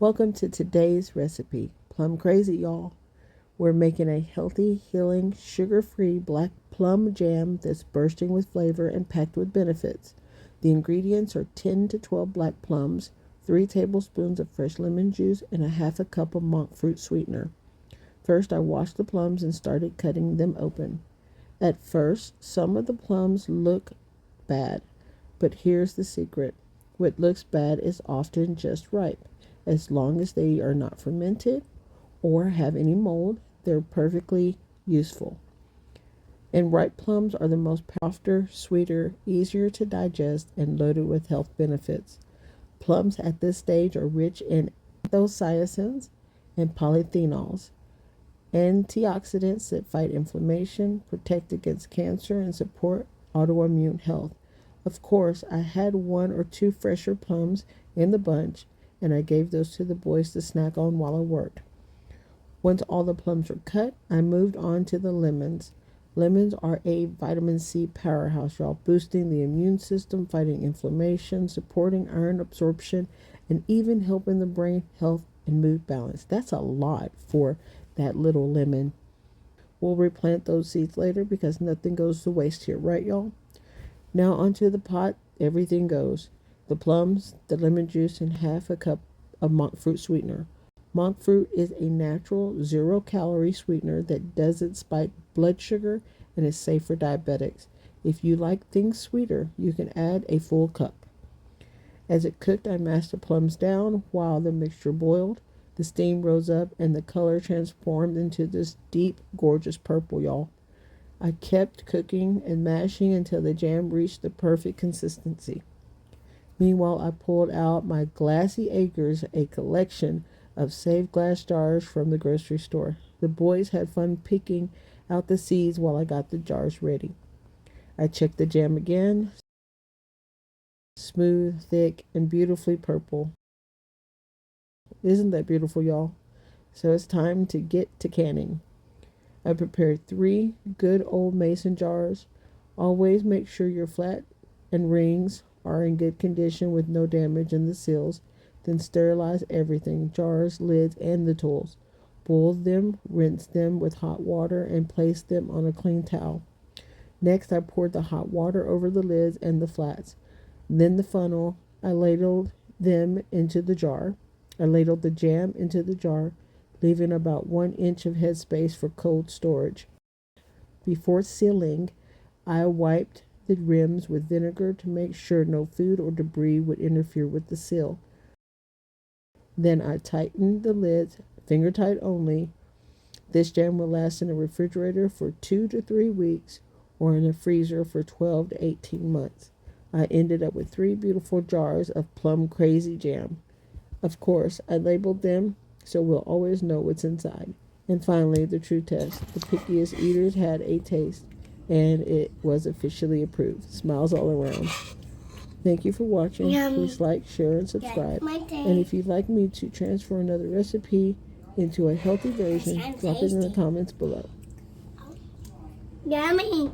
Welcome to today's recipe. Plum Crazy, y'all. We're making a healthy, healing, sugar-free black plum jam that's bursting with flavor and packed with benefits. The ingredients are 10 to 12 black plums, 3 tablespoons of fresh lemon juice, and a half a cup of monk fruit sweetener. First, I washed the plums and started cutting them open. At first, some of the plums look bad, but here's the secret. What looks bad is often just ripe. As long as they are not fermented or have any mold, they're perfectly useful. And ripe plums are the most softer, sweeter, easier to digest, and loaded with health benefits. Plums at this stage are rich in anthocyanins and polyphenols, antioxidants that fight inflammation, protect against cancer, and support autoimmune health. Of course, I had 1 or 2 fresher plums in the bunch, and I gave those to the boys to snack on while I worked. Once all the plums were cut, I moved on to the lemons. Lemons are a vitamin C powerhouse, y'all, boosting the immune system, fighting inflammation, supporting iron absorption, and even helping the brain health and mood balance. That's a lot for that little lemon. We'll replant those seeds later because nothing goes to waste here, right, y'all? Now onto the pot, everything goes. The plums, the lemon juice, and half a cup of monk fruit sweetener. Monk fruit is a natural 0-calorie sweetener that doesn't spike blood sugar and is safe for diabetics. If you like things sweeter, you can add a full cup. As it cooked, I mashed the plums down while the mixture boiled. The steam rose up and the color transformed into this deep, gorgeous purple, y'all. I kept cooking and mashing until the jam reached the perfect consistency. Meanwhile, I pulled out my glassy acres, a collection of saved glass jars from the grocery store. The boys had fun picking out the seeds while I got the jars ready. I checked the jam again. Smooth, thick, and beautifully purple. Isn't that beautiful, y'all? So it's time to get to canning. I prepared 3 good old mason jars. Always make sure your flat and rings are in good condition with no damage in the seals. Then sterilize everything, jars, lids, and the tools. Boil them, rinse them with hot water, and place them on a clean towel. Next, I poured the hot water over the lids and the flats. Then the funnel, I ladled them into the jar. I ladled the jam into the jar, leaving about 1 inch of headspace for cold storage. Before sealing, I wiped the rims with vinegar to make sure no food or debris would interfere with the seal. Then I tightened the lids, finger tight only. This jam will last in the refrigerator for 2 to 3 weeks or in the freezer for 12 to 18 months. I ended up with 3 beautiful jars of Plum Crazy jam. Of course, I labeled them so we'll always know what's inside. And finally, the true test. The pickiest eaters had a taste, and it was officially approved. Smiles all around. Thank you for watching. Yummy. Please like, share, and subscribe. And if you'd like me to transfer another recipe into a healthy version, drop it in the comments below. Yummy.